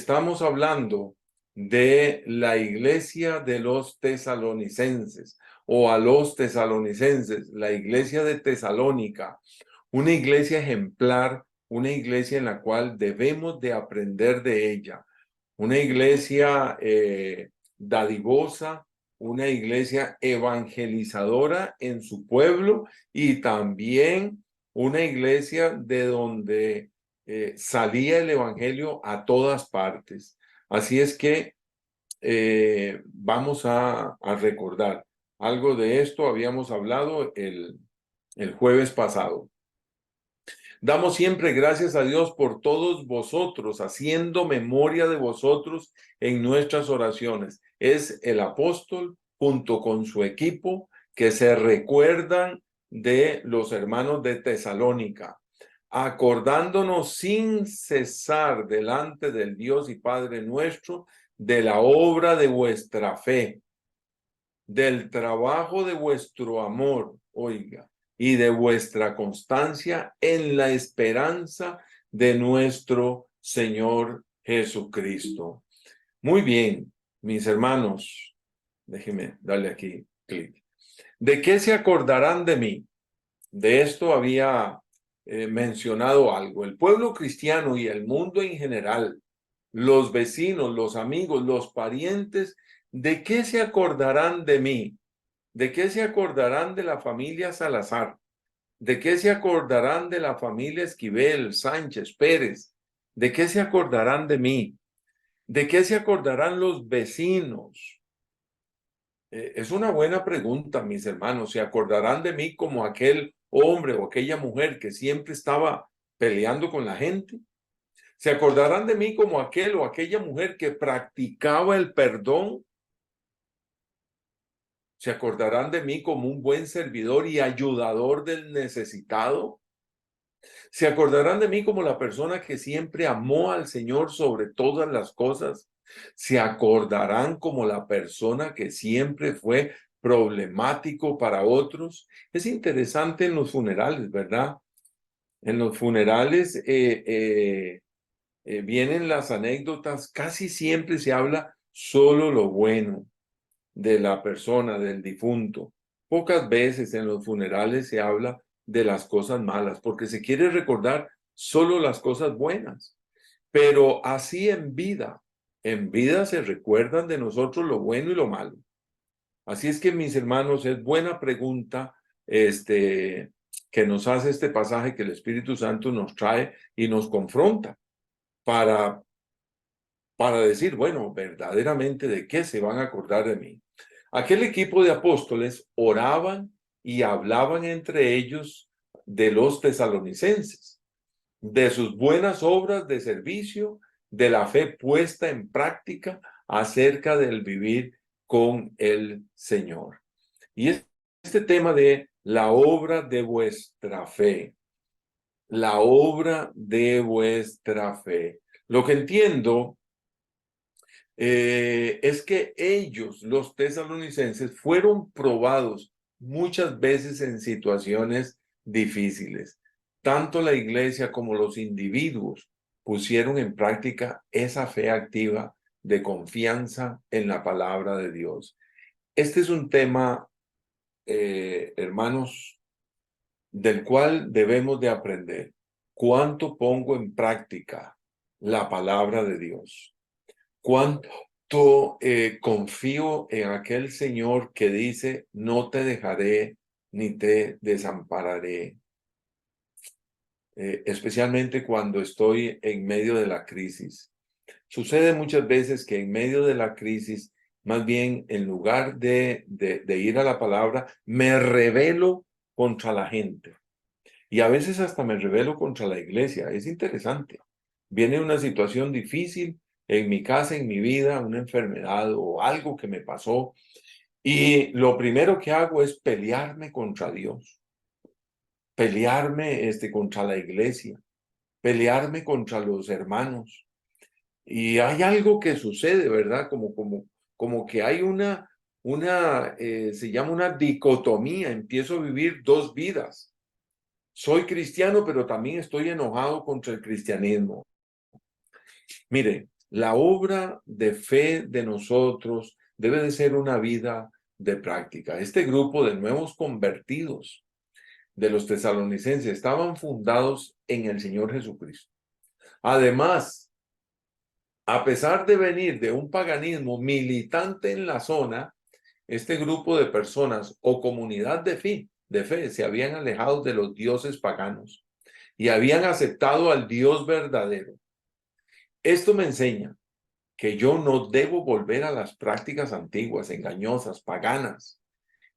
estamos hablando de la iglesia de los tesalonicenses o a los tesalonicenses, la iglesia de Tesalónica, una iglesia ejemplar, una iglesia en la cual debemos de aprender de ella, una iglesia dadivosa, una iglesia evangelizadora en su pueblo y también una iglesia de donde salía el evangelio a todas partes. Así es que vamos a recordar algo de esto. Habíamos hablado el jueves pasado. Damos siempre gracias a Dios por todos vosotros, haciendo memoria de vosotros en nuestras oraciones. Es el apóstol junto con su equipo que se recuerdan de los hermanos de Tesalónica, acordándonos sin cesar delante del Dios y Padre nuestro de la obra de vuestra fe, del trabajo de vuestro amor, oiga, y de vuestra constancia en la esperanza de nuestro Señor Jesucristo. Muy bien, mis hermanos, déjenme darle aquí clic. ¿De qué se acordarán de mí? De esto había mencionado algo. El pueblo cristiano y el mundo en general, los vecinos, los amigos, los parientes, ¿de qué se acordarán de mí? ¿De qué se acordarán de la familia Salazar? ¿De qué se acordarán de la familia Esquivel, Sánchez, Pérez? ¿De qué se acordarán de mí? ¿De qué se acordarán los vecinos? Es una buena pregunta, mis hermanos. ¿Se acordarán de mí como aquel hombre o aquella mujer que siempre estaba peleando con la gente? ¿Se acordarán de mí como aquel o aquella mujer que practicaba el perdón? ¿Se acordarán de mí como un buen servidor y ayudador del necesitado? ¿Se acordarán de mí como la persona que siempre amó al Señor sobre todas las cosas? ¿Se acordarán como la persona que siempre fue problemático para otros? Es interesante en los funerales, ¿verdad? En los funerales vienen las anécdotas, casi siempre se habla solo lo bueno de la persona, del difunto. Pocas veces en los funerales se habla de las cosas malas, porque se quiere recordar solo las cosas buenas. Pero así en vida se recuerdan de nosotros lo bueno y lo malo. Así es que, mis hermanos, es buena pregunta que nos hace este pasaje que el Espíritu Santo nos trae y nos confronta para decir, bueno, verdaderamente, ¿de qué se van a acordar de mí? Aquel equipo de apóstoles oraban y hablaban entre ellos de los tesalonicenses, de sus buenas obras de servicio, de la fe puesta en práctica acerca del vivir con el Señor. Y este tema de la obra de vuestra fe, la obra de vuestra fe. Lo que entiendo es que ellos, los tesalonicenses, fueron probados muchas veces en situaciones difíciles. Tanto la iglesia como los individuos pusieron en práctica esa fe activa de confianza en la palabra de Dios. Este es un tema, hermanos, del cual debemos de aprender. ¿Cuánto pongo en práctica la palabra de Dios? ¿Cuánto confío en aquel Señor que dice, no te dejaré ni te desampararé? Especialmente cuando estoy en medio de la crisis. Sucede muchas veces que en medio de la crisis, más bien en lugar de ir a la palabra, me rebelo contra la gente. Y a veces hasta me rebelo contra la iglesia. Es interesante. Viene una situación difícil en mi casa, en mi vida, una enfermedad o algo que me pasó. Y lo primero que hago es pelearme contra Dios, pelearme contra la iglesia, pelearme contra los hermanos. Y hay algo que sucede, ¿verdad? Como que hay se llama una dicotomía. Empiezo a vivir dos vidas. Soy cristiano, pero también estoy enojado contra el cristianismo. Mire, La obra de fe de nosotros debe de ser una vida de práctica. Este grupo de nuevos convertidos de los tesalonicenses estaban fundados en el Señor Jesucristo. Además, a pesar de venir de un paganismo militante en la zona, este grupo de personas o comunidad de fe se habían alejado de los dioses paganos y habían aceptado al Dios verdadero. Esto me enseña que yo no debo volver a las prácticas antiguas, engañosas, paganas.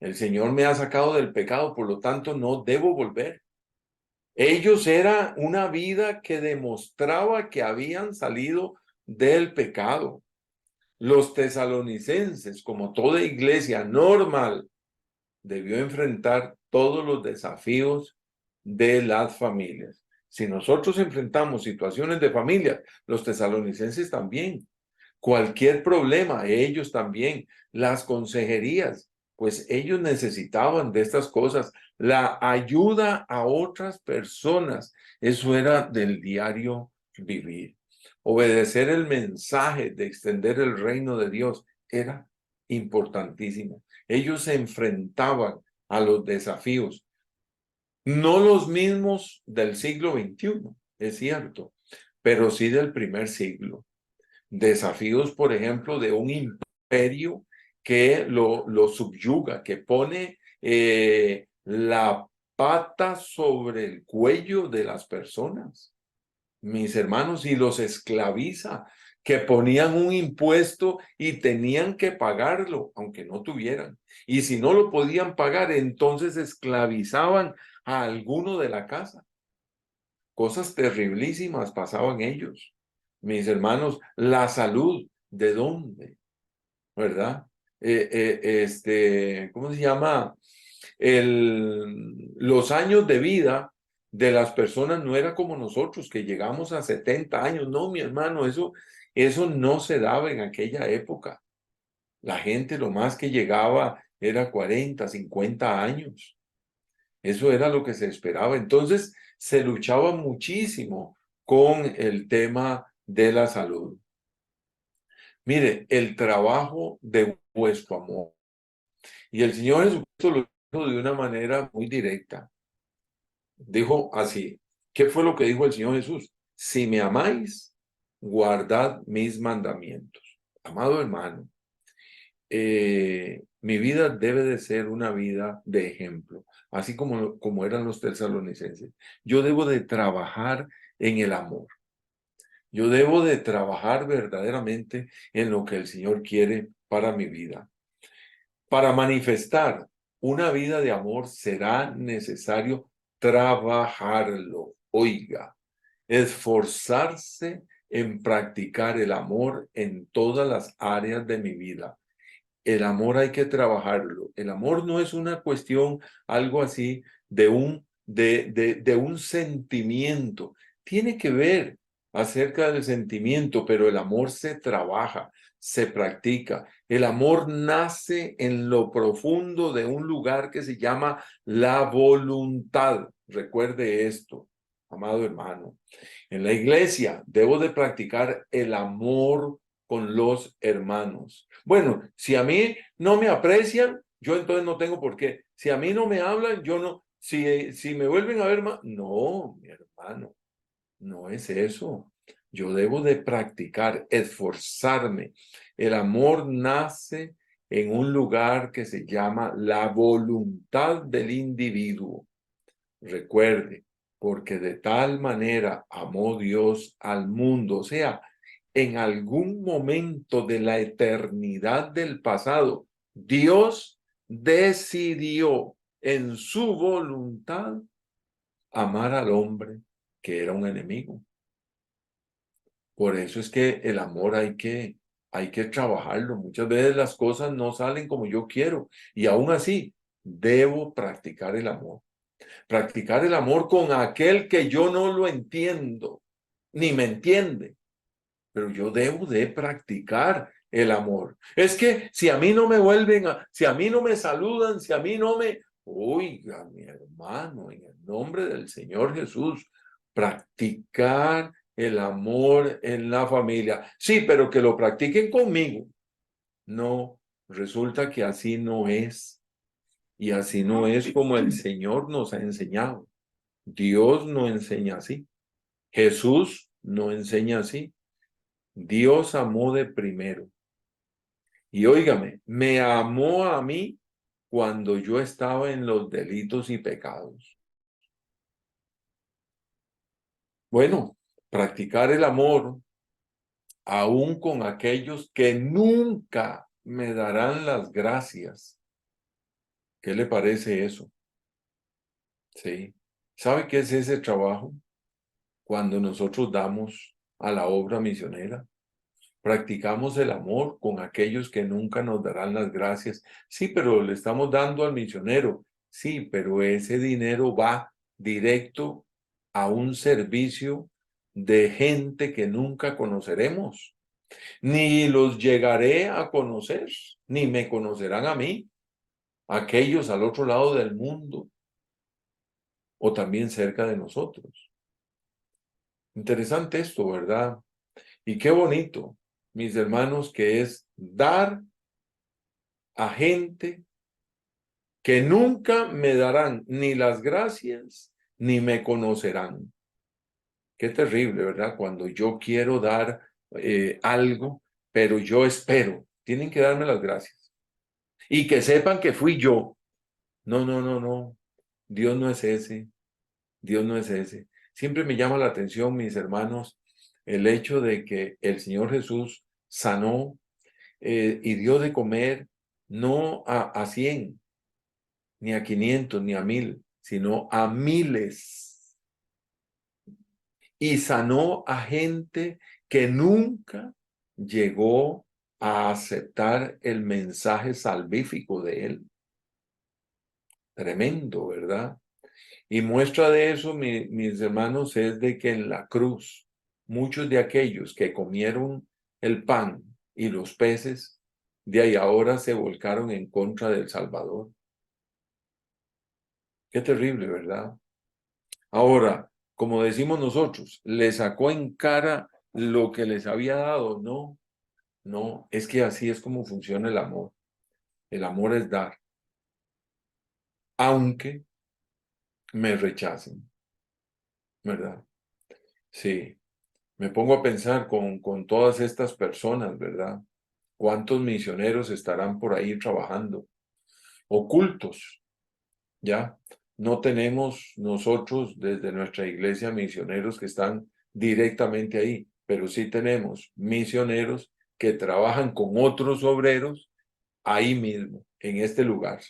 El Señor me ha sacado del pecado, por lo tanto no debo volver. Ellos era una vida que demostraba que habían salido del pecado. Los tesalonicenses, como toda iglesia normal, debió enfrentar todos los desafíos de las familias. Si nosotros enfrentamos situaciones de familia, los tesalonicenses también. Cualquier problema, ellos también. Las consejerías, pues ellos necesitaban de estas cosas. La ayuda a otras personas, eso era del diario vivir. Obedecer el mensaje de extender el reino de Dios era importantísimo. Ellos se enfrentaban a los desafíos, no los mismos del siglo XXI, es cierto, pero sí del primer siglo. Desafíos, por ejemplo, de un imperio que lo subyuga, que pone la pata sobre el cuello de las personas, mis hermanos, y los esclaviza, que ponían un impuesto y tenían que pagarlo, aunque no tuvieran. Y si no lo podían pagar, entonces esclavizaban a alguno de la casa. Cosas terriblísimas pasaban ellos. Mis hermanos, la salud, ¿de dónde? ¿Verdad? ¿Cómo se llama? Los años de vida de las personas no era como nosotros, que llegamos a 70 años. No, mi hermano, eso no se daba en aquella época. La gente lo más que llegaba era 40, 50 años. Eso era lo que se esperaba. Entonces, se luchaba muchísimo con el tema de la salud. Mire, el trabajo de vuestro amor. Y el Señor Jesucristo lo dijo de una manera muy directa. Dijo así, ¿qué fue lo que dijo el Señor Jesús? Si me amáis, guardad mis mandamientos. Amado hermano, mi vida debe de ser una vida de ejemplo, así como eran los tesalonicenses. Yo debo de trabajar en el amor. Yo debo de trabajar verdaderamente en lo que el Señor quiere para mi vida. Para manifestar una vida de amor será necesario trabajarlo. Oiga, esforzarse en practicar el amor en todas las áreas de mi vida. El amor hay que trabajarlo. El amor no es una cuestión, algo así, de un sentimiento. Tiene que ver acerca del sentimiento, pero el amor se trabaja, se practica. El amor nace en lo profundo de un lugar que se llama la voluntad. Recuerde esto, amado hermano. En la iglesia debo de practicar el amor con los hermanos. Bueno, si a mí no me aprecian, yo entonces no tengo por qué. Si a mí no me hablan, yo no. Si me vuelven a ver más, no, mi hermano, no es eso. Yo debo de practicar, esforzarme. El amor nace en un lugar que se llama la voluntad del individuo. Recuerde, porque de tal manera amó Dios al mundo. O sea, en algún momento de la eternidad del pasado, Dios decidió en su voluntad amar al hombre que era un enemigo. Por eso es que el amor hay que trabajarlo. Muchas veces las cosas no salen como yo quiero y aún así debo practicar el amor. Practicar el amor con aquel que yo no lo entiendo, ni me entiende, pero yo debo de practicar el amor. Es que si a mí no me si a mí no me saludan, si a mí no me... Oiga, mi hermano, en el nombre del Señor Jesús, practicar el amor en la familia. Sí, pero que lo practiquen conmigo. No, resulta que así no es. Y así no es como el Señor nos ha enseñado. Dios no enseña así. Jesús no enseña así. Dios amó de primero. Y óigame, me amó a mí cuando yo estaba en los delitos y pecados. Bueno, practicar el amor aún con aquellos que nunca me darán las gracias. ¿Qué le parece eso? Sí. ¿Sabe qué es ese trabajo? Cuando nosotros damos a la obra misionera, practicamos el amor con aquellos que nunca nos darán las gracias. Sí, pero le estamos dando al misionero. Sí, pero ese dinero va directo a un servicio de gente que nunca conoceremos. Ni los llegaré a conocer, ni me conocerán a mí, aquellos al otro lado del mundo o también cerca de nosotros. Interesante esto, ¿verdad? Y qué bonito, mis hermanos, que es dar a gente que nunca me darán ni las gracias ni me conocerán. Qué terrible, ¿verdad? Cuando yo quiero dar algo, pero yo espero, tienen que darme las gracias. Y que sepan que fui yo. No, no, no, no. Dios no es ese. Dios no es ese. Siempre me llama la atención, mis hermanos, el hecho de que el Señor Jesús sanó y dio de comer no a 100, ni a 500, ni a 1000, sino a miles. Y sanó a gente que nunca llegó a aceptar el mensaje salvífico de él. Tremendo, ¿verdad? Y muestra de eso, mis hermanos, es de que en la cruz, muchos de aquellos que comieron el pan y los peces, de ahí ahora se volcaron en contra del Salvador. Qué terrible, ¿verdad? Ahora, como decimos nosotros, le sacó en cara lo que les había dado. No, no, es que así es como funciona el amor. El amor es dar, aunque me rechacen, ¿verdad? Sí. Me pongo a pensar con todas estas personas, ¿verdad? ¿Cuántos misioneros estarán por ahí trabajando? Ocultos, ¿ya? No tenemos nosotros desde nuestra iglesia misioneros que están directamente ahí, pero sí tenemos misioneros que trabajan con otros obreros ahí mismo, en este lugar,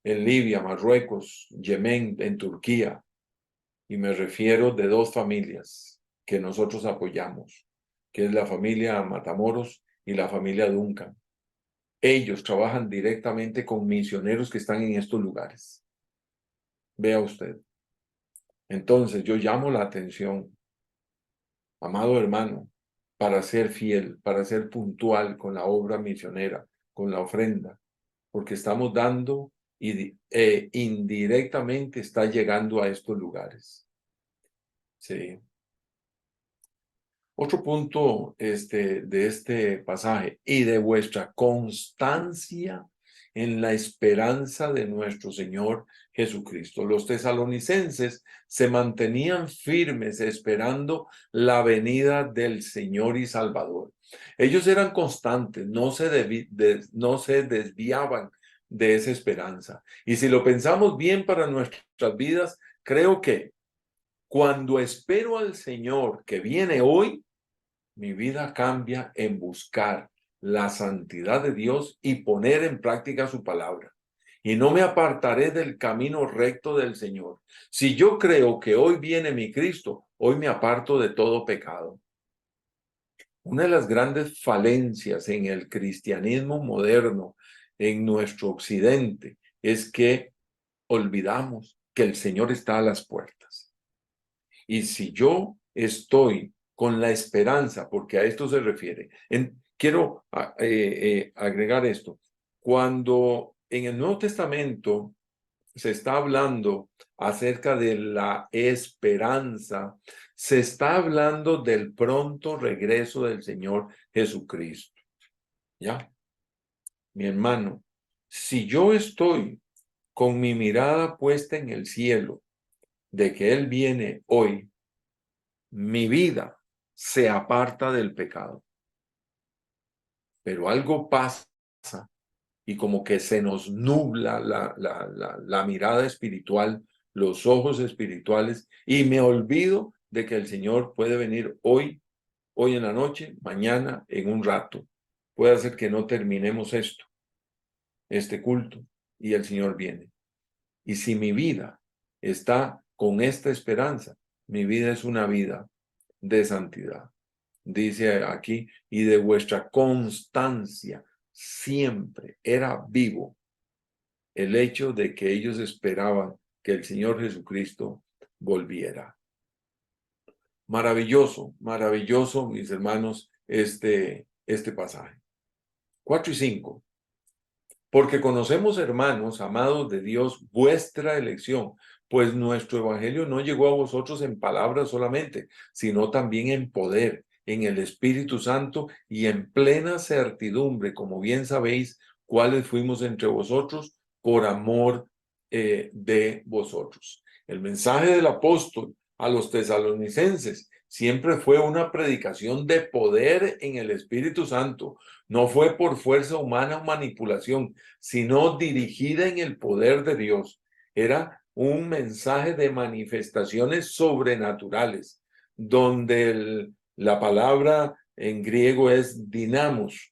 en Libia, Marruecos, Yemen, en Turquía, y me refiero de dos familias que nosotros apoyamos, que es la familia Matamoros y la familia Duncan. Ellos trabajan directamente con misioneros que están en estos lugares. Vea usted. Entonces yo llamo la atención, amado hermano, para ser fiel, para ser puntual con la obra misionera, con la ofrenda, porque estamos dando y indirectamente está llegando a estos lugares. Sí. Otro punto de este pasaje, y de vuestra constancia en la esperanza de nuestro Señor Jesucristo. Los tesalonicenses se mantenían firmes esperando la venida del Señor y Salvador. Ellos eran constantes, no se desviaban de esa esperanza. Y si lo pensamos bien para nuestras vidas, creo que cuando espero al Señor que viene hoy, mi vida cambia en buscar la santidad de Dios y poner en práctica su palabra. Y no me apartaré del camino recto del Señor. Si yo creo que hoy viene mi Cristo, hoy me aparto de todo pecado. Una de las grandes falencias en el cristianismo moderno, en nuestro occidente, es que olvidamos que el Señor está a las puertas. Y si yo estoy con la esperanza, porque a esto se refiere, quiero agregar esto. Cuando en el Nuevo Testamento se está hablando acerca de la esperanza, se está hablando del pronto regreso del Señor Jesucristo. ¿Ya? Mi hermano, si yo estoy con mi mirada puesta en el cielo, de que Él viene hoy, mi vida se aparta del pecado. Pero algo pasa y como que se nos nubla la mirada espiritual, los ojos espirituales, y me olvido de que el Señor puede venir hoy en la noche, mañana, en un rato. Puede hacer que no terminemos este culto, y el Señor viene. Y si mi vida está con esta esperanza, mi vida es una vida de santidad. Dice aquí, y de vuestra constancia siempre era vivo el hecho de que ellos esperaban que el Señor Jesucristo volviera. Maravilloso, maravilloso, mis hermanos, este pasaje. 4 y 5. Porque conocemos, hermanos, amados de Dios, vuestra elección, pues nuestro evangelio no llegó a vosotros en palabras solamente, sino también en poder, en el Espíritu Santo y en plena certidumbre, como bien sabéis, cuáles fuimos entre vosotros por amor de vosotros. El mensaje del apóstol a los tesalonicenses siempre fue una predicación de poder en el Espíritu Santo. No fue por fuerza humana o manipulación, sino dirigida en el poder de Dios. Era un mensaje de manifestaciones sobrenaturales, donde la palabra en griego es dinamos,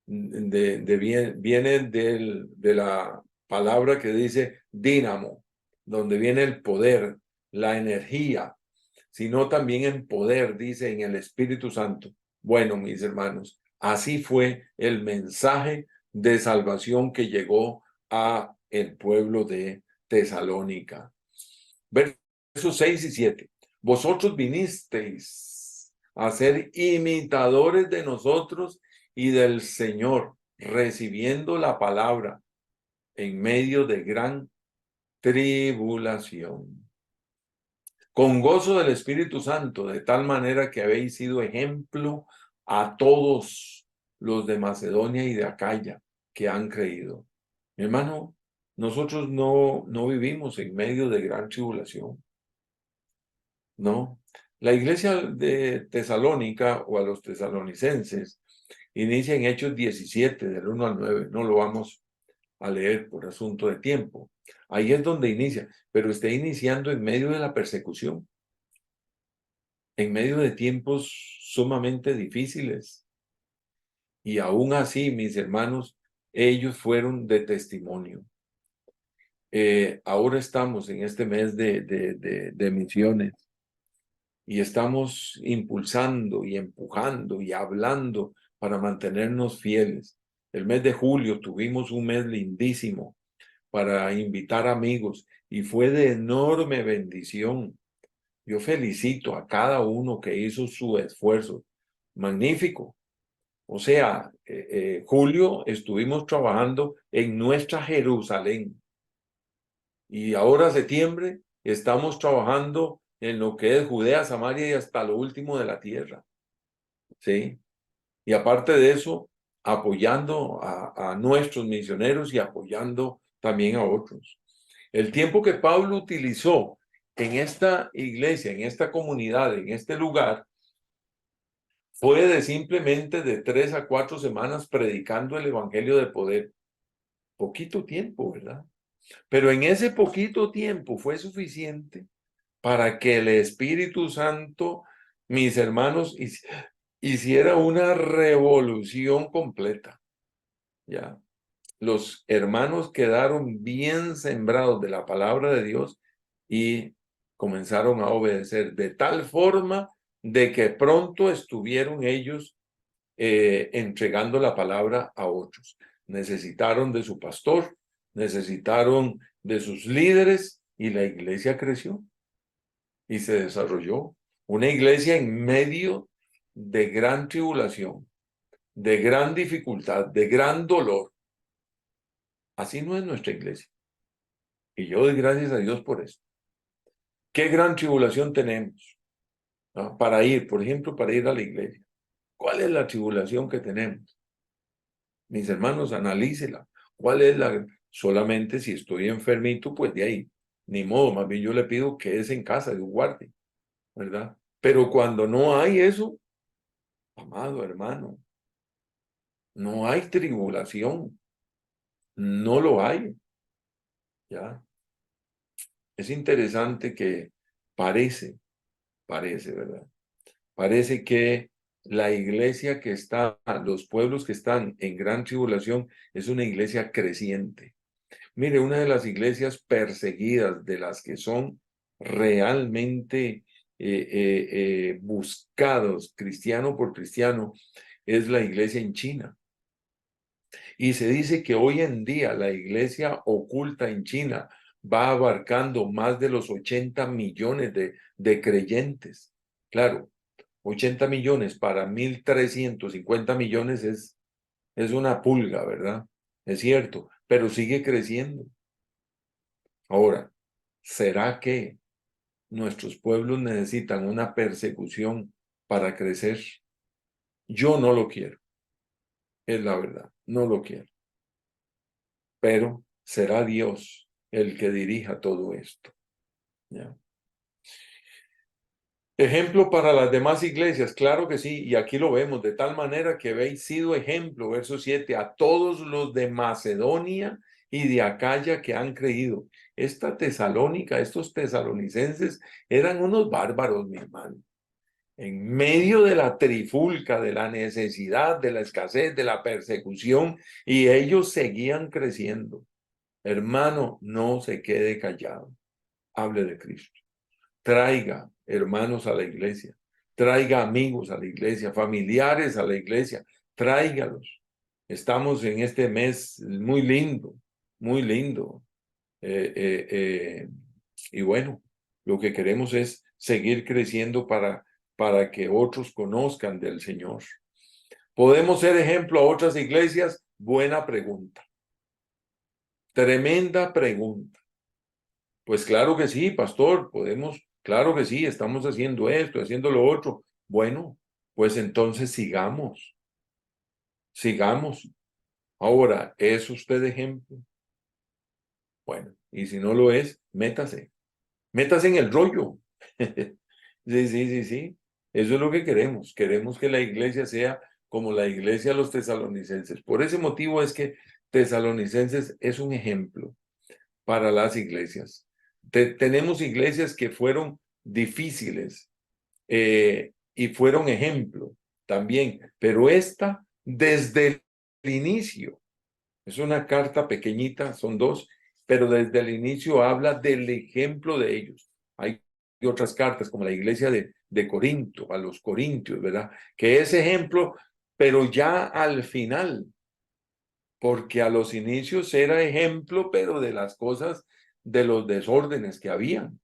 viene de la palabra que dice dínamo, donde viene el poder, la energía, sino también en poder, dice en el Espíritu Santo. Bueno, mis hermanos, así fue el mensaje de salvación que llegó a el pueblo de Tesalónica. Versos 6 y 7. Vosotros vinisteis a ser imitadores de nosotros y del Señor, recibiendo la palabra en medio de gran tribulación, con gozo del Espíritu Santo, de tal manera que habéis sido ejemplo a todos los de Macedonia y de Acaya que han creído. Mi hermano, nosotros no vivimos en medio de gran tribulación, ¿no? La iglesia de Tesalónica o a los tesalonicenses inicia en Hechos 17, del 1 al 9, no lo vamos a leer por asunto de tiempo. Ahí es donde inicia, pero está iniciando en medio de la persecución, en medio de tiempos sumamente difíciles. Y aún así, mis hermanos, ellos fueron de testimonio. Ahora estamos en este mes de misiones y estamos impulsando y empujando y hablando para mantenernos fieles. El mes de julio tuvimos un mes lindísimo para invitar amigos y fue de enorme bendición. Yo felicito a cada uno que hizo su esfuerzo. Magnífico. O sea, julio estuvimos trabajando en nuestra Jerusalén y ahora septiembre estamos trabajando en lo que es Judea, Samaria y hasta lo último de la tierra. ¿Sí? Y aparte de eso, apoyando a nuestros misioneros y apoyando también a otros. El tiempo que Pablo utilizó en esta iglesia, en esta comunidad, en este lugar, fue de simplemente de 3 a 4 semanas predicando el evangelio de poder. Poquito tiempo, ¿verdad? Pero en ese poquito tiempo fue suficiente para que el Espíritu Santo, mis hermanos, hiciera una revolución completa. ¿Ya? Los hermanos quedaron bien sembrados de la palabra de Dios y comenzaron a obedecer de tal forma de que pronto estuvieron ellos entregando la palabra a otros. Necesitaron de su pastor, necesitaron de sus líderes y la iglesia creció y se desarrolló. Una iglesia en medio de gran tribulación, de gran dificultad, de gran dolor. Así no es nuestra iglesia. Y yo doy gracias a Dios por esto. ¿Qué gran tribulación tenemos? ¿No? Para ir, por ejemplo, para ir a la iglesia. ¿Cuál es la tribulación que tenemos? Mis hermanos, analícela. ¿Cuál es la? Solamente si estoy enfermito, pues de ahí. Ni modo, más bien yo le pido que es en casa, Dios guarde, ¿verdad? Pero cuando no hay eso, amado hermano, no hay tribulación. No lo hay, ¿ya? Es interesante que parece, ¿verdad? Parece que la iglesia que está, los pueblos que están en gran tribulación, es una iglesia creciente. Mire, una de las iglesias perseguidas, de las que son realmente buscados cristiano por cristiano, es la iglesia en China. Y se dice que hoy en día la iglesia oculta en China va abarcando más de los 80 millones de creyentes. Claro, 80 millones para 1.350 millones es una pulga, ¿verdad? Es cierto, pero sigue creciendo. Ahora, ¿será que nuestros pueblos necesitan una persecución para crecer? Yo no lo quiero, es la verdad, no lo quiero. Pero será Dios el que dirija todo esto. ¿Ya? Ejemplo para las demás iglesias, claro que sí, y aquí lo vemos, de tal manera que habéis sido ejemplo, verso 7, a todos los de Macedonia y de Acaya que han creído. Esta Tesalónica, estos tesalonicenses eran unos bárbaros, mi hermano. En medio de la trifulca, de la necesidad, de la escasez, de la persecución, y ellos seguían creciendo. Hermano, no se quede callado. Hable de Cristo. Traiga hermanos a la iglesia. Traiga amigos a la iglesia, familiares a la iglesia. Tráigalos. Estamos en este mes muy lindo, muy lindo. Y bueno, lo que queremos es seguir creciendo para que otros conozcan del Señor. ¿Podemos ser ejemplo a otras iglesias? Buena pregunta. Tremenda pregunta. Pues claro que sí, pastor, podemos, claro que sí, estamos haciendo esto, haciendo lo otro. Bueno, pues entonces sigamos. Ahora, ¿es usted ejemplo? Bueno, y si no lo es, métase en el rollo. Sí. Eso es lo que queremos. Queremos que la iglesia sea como la iglesia de los tesalonicenses. Por ese motivo es que Tesalonicenses es un ejemplo para las iglesias. Tenemos iglesias que fueron difíciles y fueron ejemplo también, pero esta desde el inicio, es una carta pequeñita, son dos, pero desde el inicio habla del ejemplo de ellos. Hay otras cartas como la iglesia de Corinto, a los corintios, ¿verdad? Que es ejemplo, pero ya al final, porque a los inicios era ejemplo, pero de las cosas, de los desórdenes que habían.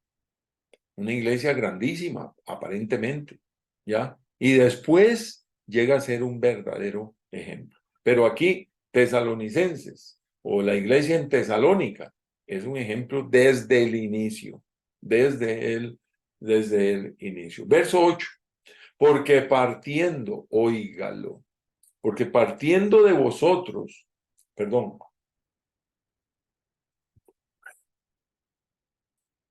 Una iglesia grandísima, aparentemente, ¿ya? Y después llega a ser un verdadero ejemplo. Pero aquí, tesalonicenses, o la iglesia en Tesalónica, es un ejemplo desde el inicio, desde el inicio. Verso 8, porque partiendo, óigalo, porque partiendo de vosotros, perdón,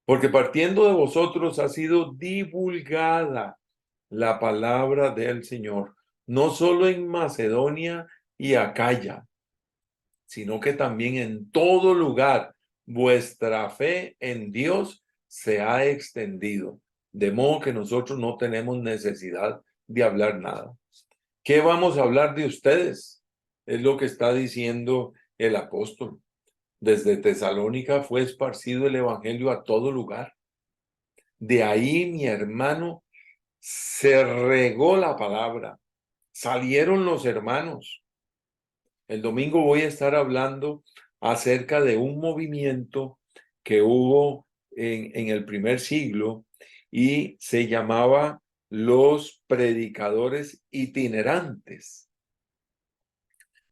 porque partiendo de vosotros ha sido divulgada la palabra del Señor, no solo en Macedonia y Acaya, sino que también en todo lugar vuestra fe en Dios se ha extendido, de modo que nosotros no tenemos necesidad de hablar nada. ¿Qué vamos a hablar de ustedes? Es lo que está diciendo el apóstol. Desde Tesalónica fue esparcido el evangelio a todo lugar. De ahí, mi hermano, se regó la palabra. Salieron los hermanos. El domingo voy a estar hablando acerca de un movimiento que hubo en el primer siglo y se llamaba los predicadores itinerantes.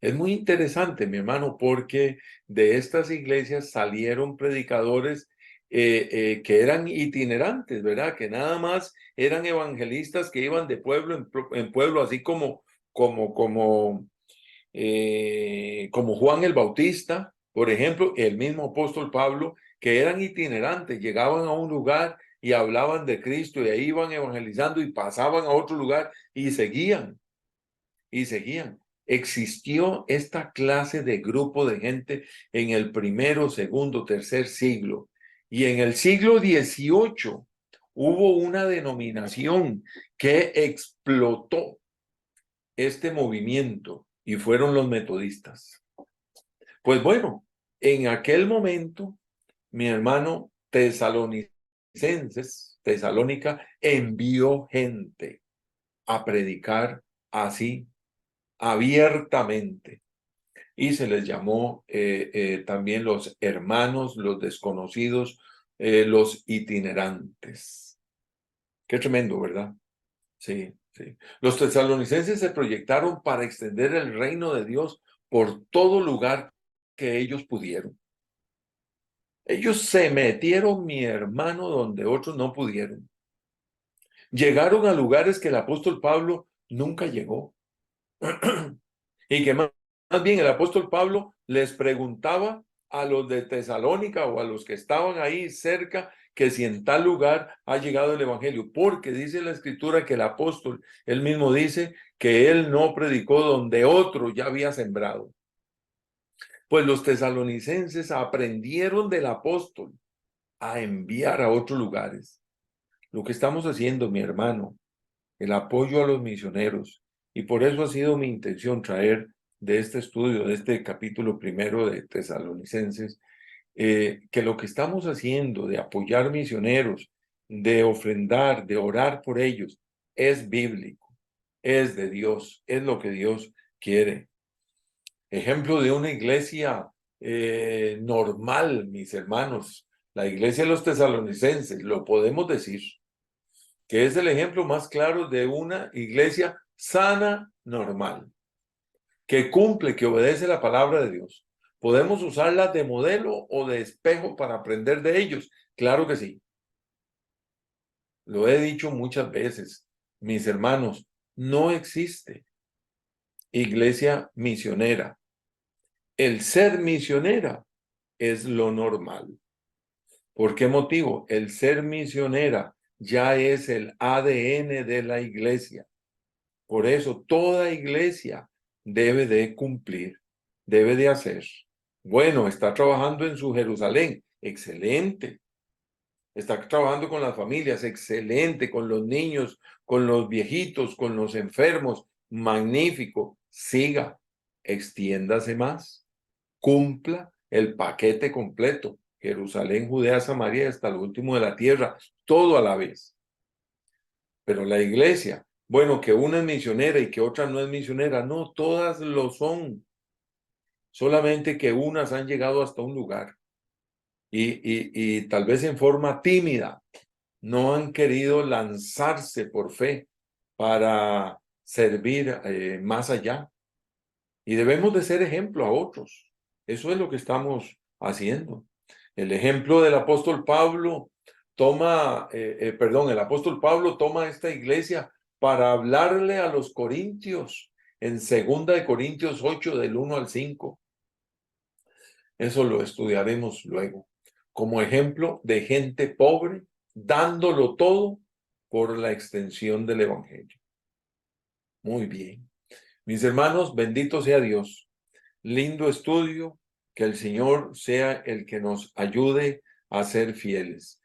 Es muy interesante, mi hermano, porque de estas iglesias salieron predicadores que eran itinerantes, ¿verdad? Que nada más eran evangelistas que iban de pueblo en pueblo, así como Juan el Bautista, por ejemplo, el mismo apóstol Pablo, que eran itinerantes, llegaban a un lugar y hablaban de Cristo y ahí iban evangelizando y pasaban a otro lugar y seguían y seguían. Existió esta clase de grupo de gente en el primero, segundo, tercer siglo. Y en el siglo XVIII hubo una denominación que explotó este movimiento y fueron los metodistas. Pues bueno, en aquel momento, mi hermano Tesalónica envió gente a predicar así abiertamente y se les llamó también los hermanos, los desconocidos, los itinerantes. Qué tremendo, ¿verdad? Sí, sí. Los tesalonicenses se proyectaron para extender el reino de Dios por todo lugar que ellos pudieron. Ellos se metieron, mi hermano, donde otros no pudieron. Llegaron a lugares que el apóstol Pablo nunca llegó. Y que más bien el apóstol Pablo les preguntaba a los de Tesalónica o a los que estaban ahí cerca que si en tal lugar ha llegado el evangelio, porque dice la escritura que el apóstol, él mismo dice que él no predicó donde otro ya había sembrado. Pues los tesalonicenses aprendieron del apóstol a enviar a otros lugares. Lo que estamos haciendo, mi hermano, el apoyo a los misioneros. Y por eso ha sido mi intención traer de este estudio, de este capítulo primero de Tesalonicenses, que lo que estamos haciendo de apoyar misioneros, de ofrendar, de orar por ellos, es bíblico, es de Dios, es lo que Dios quiere. Ejemplo de una iglesia normal, mis hermanos, la iglesia de los tesalonicenses, lo podemos decir que es el ejemplo más claro de una iglesia sana, normal, que cumple, que obedece la palabra de Dios. ¿Podemos usarla de modelo o de espejo para aprender de ellos? Claro que sí. Lo he dicho muchas veces, mis hermanos, no existe iglesia misionera. El ser misionera es lo normal. ¿Por qué motivo? El ser misionera ya es el ADN de la iglesia. Por eso toda iglesia debe de cumplir, debe de hacer. Bueno, está trabajando en su Jerusalén, excelente. Está trabajando con las familias, excelente, con los niños, con los viejitos, con los enfermos, magnífico. Siga, extiéndase más, cumpla el paquete completo. Jerusalén, Judea, Samaria, hasta lo último de la tierra, todo a la vez. Pero la iglesia, bueno, que una es misionera y que otra no es misionera, no, todas lo son. Solamente que unas han llegado hasta un lugar y tal vez en forma tímida no han querido lanzarse por fe para servir más allá. Y debemos de ser ejemplo a otros. Eso es lo que estamos haciendo. El ejemplo del apóstol Pablo el apóstol Pablo toma esta iglesia para hablarle a los corintios en 2 Corintios 8 del 1 al 5. Eso lo estudiaremos luego. Como ejemplo de gente pobre, dándolo todo por la extensión del evangelio. Muy bien. Mis hermanos, bendito sea Dios. Lindo estudio, que el Señor sea el que nos ayude a ser fieles.